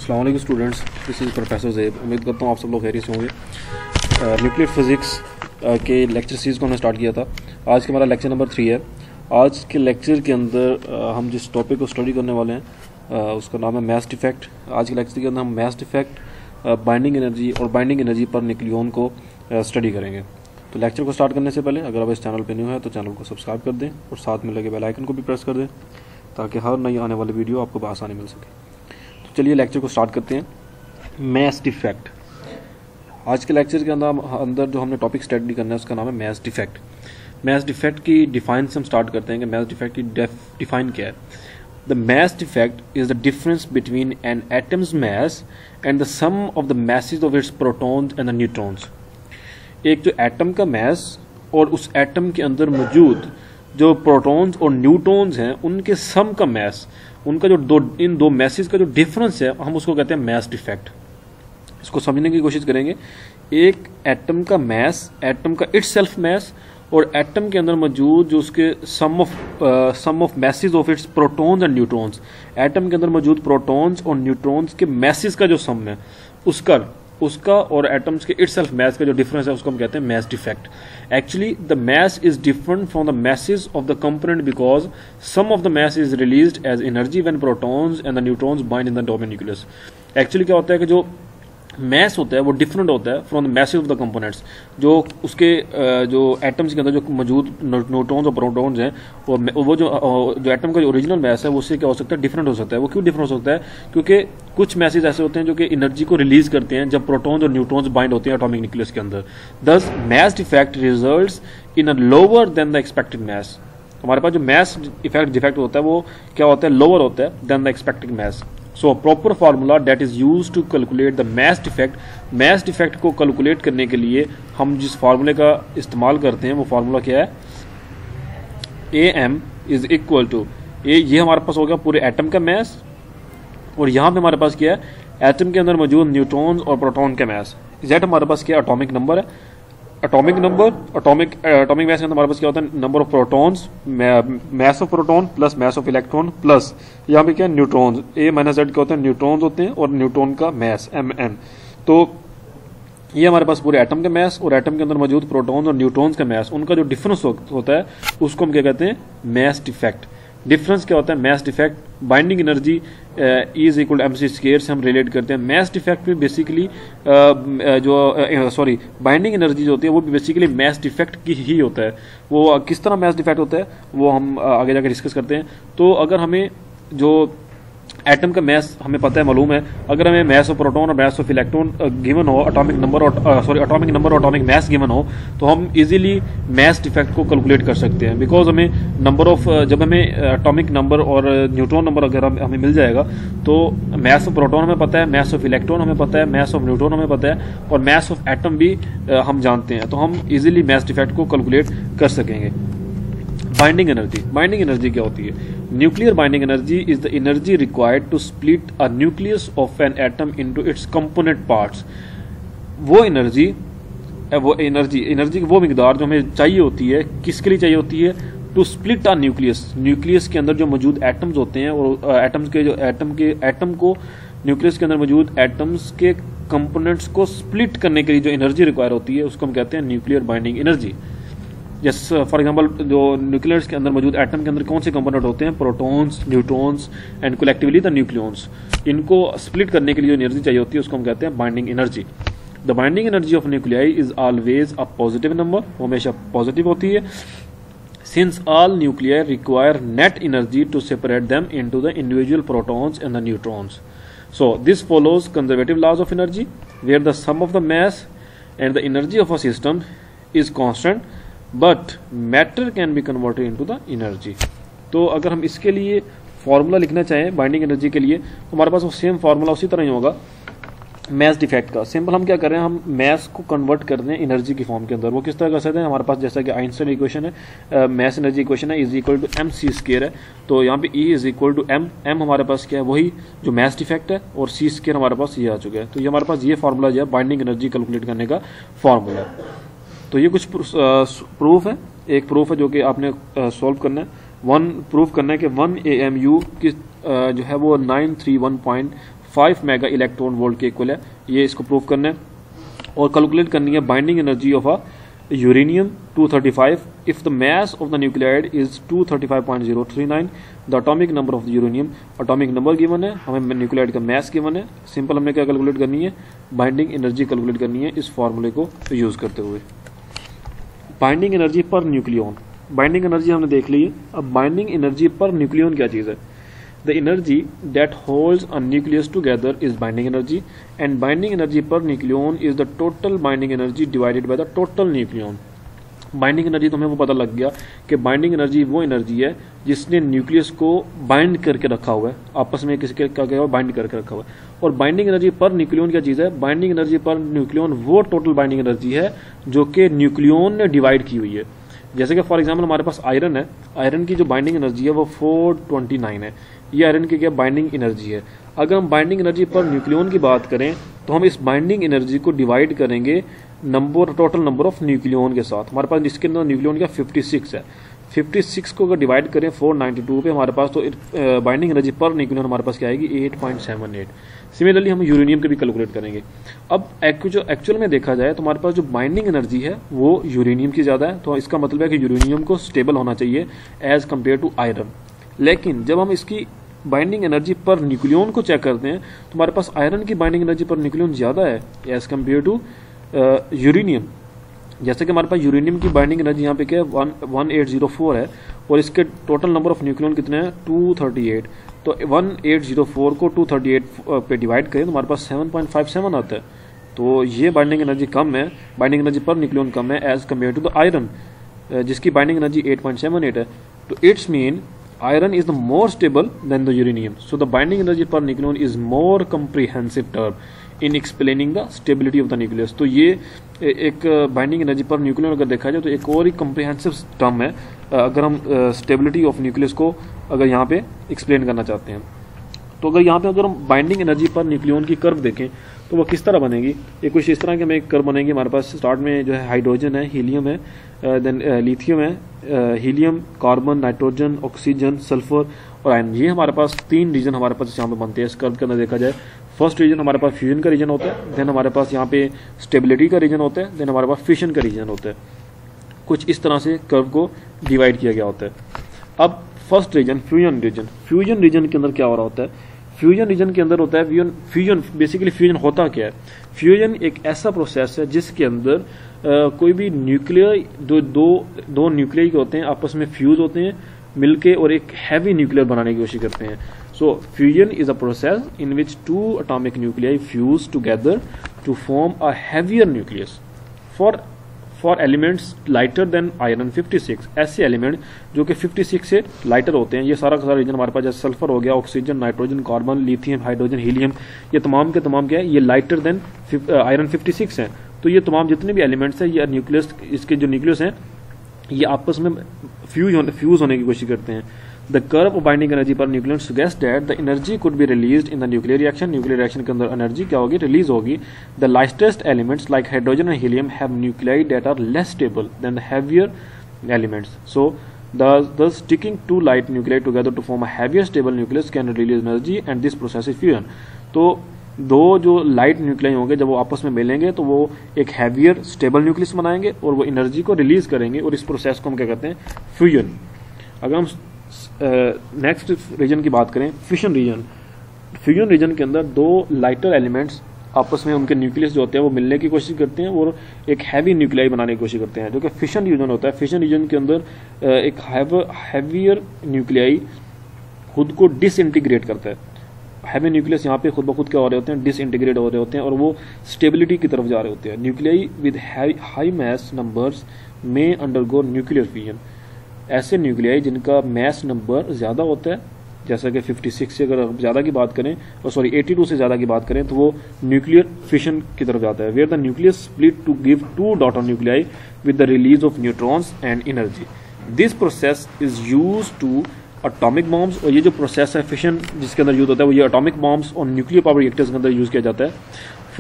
अस्सलाम वालेकुम students, this is professor Zeb. उम्मीद करता हूँ आप सब लोग खैरियत से होंगे। न्यूक्लियर फिज़िक्स के लेक्चर सीरीज़ को हमने स्टार्ट किया था। आज का हमारा लेक्चर नंबर 3 है। आज के लेक्चर के अंदर हम जिस टॉपिक को स्टडी करने वाले हैं उसका नाम है मास डिफेक्ट। आज के लेक्चर के अंदर हम मास डिफेक्ट, बाइंडिंग एनर्जी और बाइंडिंग एनर्जी पर न्यूक्लियन को स्टडी करेंगे। तो लेक्चर को स्टार्ट करने से पहले अगर आप इस चैनल पर न्यू है तो चैनल को सब्सक्राइब कर दें और साथ में लगे बेल आइकन को भी प्रेस कर दें ताकि हर नई आने वाली वीडियो आपको आसानी मिल सके। तो चलिए लेक्चर को स्टार्ट करते हैं। Mass defect. आज के लेक्चर के अंदर जो हमने टॉपिक स्टडी करना है उसका नाम है मास डिफेक्ट। मास डिफेक्ट की डिफाइन से हम स्टार्ट करते हैं कि मास डिफेक्ट की डिफाइन क्या है। The mass defect is the difference between an atom's mass and the sum of the masses of its protons and the neutrons. एक जो एटम का मास और उस एटम के अंदर मौजूद जो प्रोटॉन्स और न्यूट्रॉन्स हैं उनके सम का मास, उनका जो इन दो मैसेज का जो डिफरेंस है हम उसको कहते हैं मास डिफेक्ट। इसको समझने की कोशिश करेंगे। एक एटम का मास, एटम का इटसेल्फ मास और एटम के अंदर मौजूद जो उसके sum of masses of its protons and neutrons, atom के अंदर मौजूद प्रोटॉन्स और न्यूट्रॉन्स के मैसेज का जो सम है उसका और एटम्स के इटसेल्फ मास का जो डिफरेंस है उसको हम कहते हैं mass defect. Actually the mass is different from the masses of the component because some of the mass is released as energy when protons and the neutrons bind in the atomic nucleus. Actually क्या होता है कि जो मास होता है वो different होता है from the message of the components. जो उसके जो एटम्स के अंदर जो मौजूद न्यूट्रॉन्स और प्रोटॉन्स हैं वो जो एटम का जो ओरिजिनल मास है उससे क्या हो सकता है, डिफरेंट हो सकता है। वो क्यों डिफरेंट हो सकता है? क्योंकि कुछ मैसेज ऐसे होते हैं जो कि एनर्जी को रिलीज करते हैं जब प्रोटॉन्स और न्यूट्रॉन्स बाइंड होते हैं एटॉमिक न्यूक्लियस के अंदर। This mass defect results in a lower than the expected mass. हमारे पास जो मास डिफेक्ट होता है वो क्या होता है, लोअर होता है then the expected mass. So proper formula that is use to calculate the mass defect. Mass defect को कैलकुलेट करने के लिए हम जिस फार्मूले का इस्तेमाल करते हैं वो फार्मूला क्या है, AM इज इक्वल टू ये हमारे पास हो गया पूरे एटम का मास और यहाँ पे हमारे पास क्या है, एटम के अंदर मौजूद न्यूट्रॉन्स और प्रोटॉन का मास। Z हमारे पास क्या, एटॉमिक नंबर है। एटॉमिक मास के अंदर हमारे पास क्या होता है, number of protons, mass of proton plus mass of electron plus यहाँ पे क्या है, न्यूट्रॉन्स। A माइनस Z क्या होता है, न्यूट्रॉन्स होते हैं और न्यूट्रॉन का मास Mn। तो ये हमारे पास पूरे एटम का मास और एटम के अंदर मौजूद प्रोटॉन्स और न्यूट्रॉन्स का मास, उनका जो डिफरेंस होता है उसको हम क्या कहते हैं, मास डिफेक्ट। डिफरेंस क्या होता है, mass defect. Binding energy is equal to mc square से हम रिलेट करते हैं। मास डिफेक्ट भी बेसिकली बाइंडिंग एनर्जी जो होती है वो भी बेसिकली मास डिफेक्ट की ही होता है। वो किस तरह मास डिफेक्ट होता है वो हम आगे जाकर डिस्कस करते हैं। तो अगर हमें जो एटम का मास हमें पता है, मालूम है, अगर हमें मास ऑफ प्रोटॉन और मास ऑफ इलेक्ट्रॉन गिवन हो, एटॉमिक नंबर और एटॉमिक मास गिवन हो, तो हम इजीली मास डिफेक्ट को कैलकुलेट कर सकते हैं। बिकॉज हमें नंबर ऑफ जब हमें एटॉमिक नंबर और न्यूट्रॉन नंबर अगर हमें मिल जाएगा तो मास ऑफ प्रोटॉन हमें पता है, मास ऑफ इलेक्ट्रॉन हमें पता है, मास ऑफ न्यूट्रॉन हमें पता है और मास ऑफ एटम भी हम जानते हैं, तो हम इजीली मास डिफेक्ट को कैलकुलेट कर सकेंगे। बाइंडिंग एनर्जी क्या होती है? Nuclear binding energy is the energy required to split a nucleus of an atom into its component parts. वो एनर्जी वो मिकदार जो हमें चाहिए होती है, किसके लिए चाहिए होती है, टू स्प्लिट अ न्यूक्लियस के अंदर जो मौजूद एटम्स होते हैं और एटम को न्यूक्लियस के अंदर मौजूद एटम्स के कंपोनेंट्स को स्प्लिट करने के लिए जो एनर्जी रिक्वायर होती है उसको हम कहते हैं न्यूक्लियर बाइंडिंग एनर्जी। जैसे फॉर एग्जांपल जो न्यूक्लियस के अंदर मौजूद एटम के अंदर कौन से कंपोनेंट होते हैं, protons, neutrons and collectively the nucleons. इनको स्प्लिट करने के लिए जो एनर्जी चाहिए होती है उसको हम कहते हैं binding energy. The binding energy of nuclei is always a positive number, वो हमेशा पॉजिटिव होती है। Since all nuclei require net energy to separate them into the individual protons and the neutrons. So this follows conservative laws of energy where the sum of the mass and the energy of a system is constant but matter can be converted into the energy. तो अगर हम इसके लिए formula लिखना चाहें binding energy के लिए तो हमारे पास वो सेम फॉर्मूला उसी तरह ही होगा मास डिफेक्ट का। सिंपल हम क्या कर रहे हैं, हम मास को कन्वर्ट कर रहे हैं एनर्जी की फॉर्म के अंदर। वो किस तरह कर सकते हैं, हमारे पास जैसा कि आइंस्टाइन इक्वेशन है, मास एनर्जी इक्वेशन है, is equal to mc square है। तो यहाँ पे E is equal to m हमारे पास क्या है, वही जो मास डिफेक्ट है, और c स्क्वायर हमारे पास ये आ चुका है। तो ये हमारे पास ये फॉर्मूला जो है बाइंडिंग एनर्जी कैलकुलेट करने का फॉर्मूला है। तो ये कुछ प्रूफ है, एक प्रूफ है जो कि आपने सॉल्व करना है। प्रूफ करना है कि 1 AMU की जो है वो 931 5 मेगा इलेक्ट्रॉन वोल्ट के इक्वल है। ये इसको प्रूव करना है और कैलकुलेट करनी है binding energy of a uranium 235 if the mass of the nuclide is 235.039, the atomic number of the uranium, atomic number given है, हमें न्यूक्लियाइड का मास गिवन है। सिंपल हमने क्या कैलकुलेट करनी है, बाइंडिंग एनर्जी कैलकुलेट करनी है इस फॉर्मूले को यूज करते हुए। Binding energy per nucleon, binding energy हमने देख ली है। अब बाइंडिंग एनर्जी पर न्यूक्लियन क्या चीज है? The energy that holds a nucleus together is binding energy, and binding energy per nucleon is the total binding energy divided by the total nucleon. Binding energy तो हमें वो पता लग गया कि बाइंडिंग एनर्जी वो एनर्जी है जिसने न्यूक्लियस को बाइंड करके रखा हुआ है, आपस में किसी के क्या गया बाइंड करके रखा हुआ है। और बाइंडिंग एनर्जी पर न्यूक्लियन क्या चीज़ है? बाइंडिंग एनर्जी पर न्यूक्लियन वो टोटल बाइंडिंग एनर्जी है जो कि न्यूक्लियन ने डिवाइड की हुई है। जैसे कि फॉर एग्जाम्पल हमारे पास आयरन है, आयरन की जो बाइंडिंग एनर्जी है वो 429 है, ये आयरन की क्या बाइंडिंग एनर्जी है। अगर हम बाइंडिंग एनर्जी पर न्यूक्लियन की बात करें तो हम इस बाइंडिंग एनर्जी को डिवाइड करेंगे टोटल नंबर ऑफ न्यूक्लियन के साथ। हमारे पास इसके अंदर न्यूक्लियन क्या 56 है, 56 को अगर डिवाइड करें 492 पे हमारे पास तो बाइंडिंग एनर्जी पर न्यूक्लियन हमारे पास क्या आएगी 8.78। सिमिलरली हम यूरेनियम के भी कैलकुलेट करेंगे। अब एक्चुअल में देखा जाए तो हमारे पास जो बाइंडिंग एनर्जी है वो यूरेनियम की ज़्यादा है, तो इसका मतलब है कि यूरेनियम को स्टेबल होना चाहिए एज कम्पेयर टू आयरन। लेकिन जब हम इसकी बाइंडिंग एनर्जी पर न्यूक्लियन को चेक करते हैं तो हमारे पास आयरन की बाइंडिंग एनर्जी पर न्यूक्लियन ज़्यादा है एज कम्पेयर टू यूरेनियम। जैसे कि हमारे पास यूरेनियम की बाइंडिंग एनर्जी यहाँ पे क्या है 1804 है और इसके टोटल नंबर ऑफ न्यूक्लियन कितने हैं 238। तो 1804 को 238 पे डिवाइड करें तो हमारे पास 7.57 आता है। तो ये बाइंडिंग एनर्जी कम है, बाइंडिंग एनर्जी पर न्यूक्लियन कम है as compare to the iron जिसकी बाइंडिंग एनर्जी 8.78 है। तो it's mean iron is the more stable than the uranium, so the binding energy per nucleon is more comprehensive term in explaining the stability of the nucleus। तो ये एक binding energy per nucleon अगर देखा जाए तो एक और ही comprehensive term है अगर हम स्टेबिलिटी ऑफ न्यूक्लियस को अगर यहाँ पे एक्सप्लेन करना चाहते हैं। तो अगर यहाँ पे अगर हम बाइंडिंग एनर्जी पर न्यूक्लियन की कर्व देखें तो वो किस तरह बनेगी, ये कुछ इस तरह की हमें एक कर्व बनेगी। हमारे पास स्टार्ट में जो है हाइड्रोजन है, हीलियम है, देन लिथियम है, helium, carbon, nitrogen, oxygen, sulphur और आयरन। ये हमारे पास तीन रीजन हमारे पास यहाँ पे बनते हैं। इस कर्व के अंदर देखा जाए फर्स्ट रीजन हमारे पास फ्यूजन का रीजन होता है, देन हमारे पास यहाँ पे स्टेबिलिटी का रीजन होता है, देन हमारे पास फिशन का रीजन होता है। कुछ इस तरह से कर्व को डिवाइड किया गया होता है। अब first region fusion region, fusion region के अंदर क्या हो रहा होता है? फ्यूजन रीजन के अंदर होता है फ्यूजन बेसिकली फ्यूजन होता क्या है? फ्यूजन एक ऐसा प्रोसेस है जिसके अंदर कोई भी न्यूक्लियर दो न्यूक्लियर होते हैं आपस में फ्यूज होते हैं मिलके और एक हैवी न्यूक्लियर बनाने की कोशिश करते हैं। So fusion is a process in which two atomic nuclei fuse together to form a heavier nucleus for elements lighter than iron 56। ऐसे एलिमेंट जो कि 56 से लाइटर होते हैं, ये सारा का सारा रीजन हमारे पास जैसे सल्फर हो गया, oxygen, nitrogen, carbon, lithium, hydrogen, helium, ये तमाम के तमाम क्या है, ये लाइटर देन आयरन 56 हैं। तो ये तमाम जितने भी एलिमेंट्स हैं ये न्यूक्लियस, इसके जो न्यूक्लियस हैं ये आपस में फ्यूज होने की कोशिश करते हैं। The curve of binding energy per nucleon suggests that the energy could be released in the nuclear reaction। nuclear reaction के अंदर एनर्जी क्या होगी, रिलीज होगी। The lightest elements like hydrogen and helium have nuclei that are less stable than the heavier elements। So the sticking two light nuclei together to form a heavier stable nucleus can release energy and this process is fusion। तो दो जो light nuclei होंगे जब वो आपस में मिलेंगे तो वो एक हैवियर स्टेबल न्यूक्लियस बनाएंगे और वो एनर्जी को रिलीज करेंगे और इस प्रोसेस को हम क्या कहते हैं, फ्यूजन। अगर हम नेक्स्ट रीजन की बात करें फिशन रीजन, फ्यूजन रीजन के अंदर दो लाइटर एलिमेंट्स आपस में उनके न्यूक्लियस जो होते हैं वो मिलने की कोशिश करते हैं और एक हैवी न्यूक्लियाई बनाने की कोशिश करते हैं जो कि फिशन रीजन होता है। फिशन रीजन के अंदर एक हैवियर न्यूक्लियाई खुद को डिसइंटीग्रेट करता है। हैवी न्यूक्लियस यहाँ पे खुद ब खुद क्या हो रहे होते हैं, डिसइंटीग्रेट हो रहे होते हैं और वो स्टेबिलिटी की तरफ जा रहे होते हैं। Nuclei with high mass numbers में अंडरगो न्यूक्लियर फ्यूजन। ऐसे न्यूक्लियाई जिनका मास नंबर ज़्यादा होता है, जैसा कि 56 से अगर ज़्यादा की बात करें और 82 से ज़्यादा की बात करें तो वो न्यूक्लियर फिशन की तरफ जाता है। Where the nucleus split to give two daughter nuclei with the release of neutrons and energy. This process is use to atomic bombs. और ये जो प्रोसेस है फिशन जिसके अंदर यूज होता है वो ये एटॉमिक बॉम्ब्स और न्यूक्लियर पावर रिएक्टर्स के अंदर यूज किया जाता है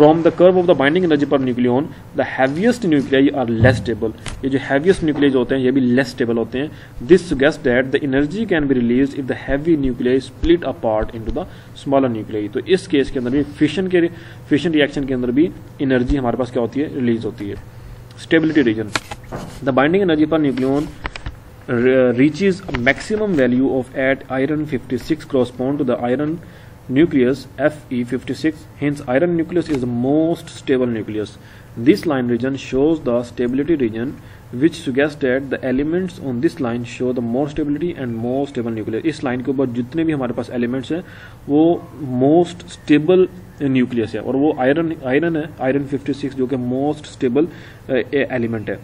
from the curve of the binding energy per nucleon the heaviest nuclei are less stable. ये जो हैवीएस्ट न्यूक्लियाई होते हैं ये भी लेस स्टेबल होते हैं। This suggest that the energy can be release if the heavy nuclei split apart into the smaller nuclei. तो इस केस के अंदर भी फिशन रिएक्शन के अंदर भी एनर्जी हमारे पास क्या होती है, रिलीज होती है। Stability region, the binding energy per nucleon reaches a maximum value of at iron 56 correspond to the iron nucleus Fe56. Hence iron nucleus is the most stable nucleus. This line region shows the stability region which suggests that the elements on this line show the more stability and more stable nucleus. इस line के ऊपर जितने भी हमारे पास elements हैं वो most stable nucleus है और वो आयरन है, आयरन 56 जो कि मोस्ट स्टेबल एलिमेंट है।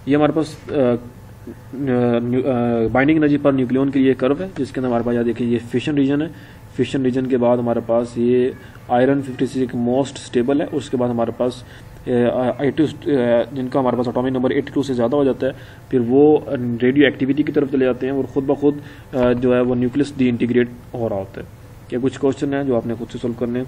ये हमारे पास बाइंडिंग एनर्जी पर न्यूक्लियन के लिए कर्व है जिसके अंदर हमारे पास यहाँ देखिए ये फिशन रीजन है। फिशन रीजन के बाद हमारे पास ये आयरन 56 मोस्ट स्टेबल है। उसके बाद हमारे पास 82 जिनका हमारे पास एटॉमिक नंबर 82 से ज़्यादा हो जाता है, फिर वो रेडियो एक्टिविटी की तरफ चले जाते हैं और खुद ब खुद जो है वो न्यूक्लियस डी इंटीग्रेट हो रहा होता है। क्या कुछ क्वेश्चन है जो आपने खुद से सोल्व करने हैं?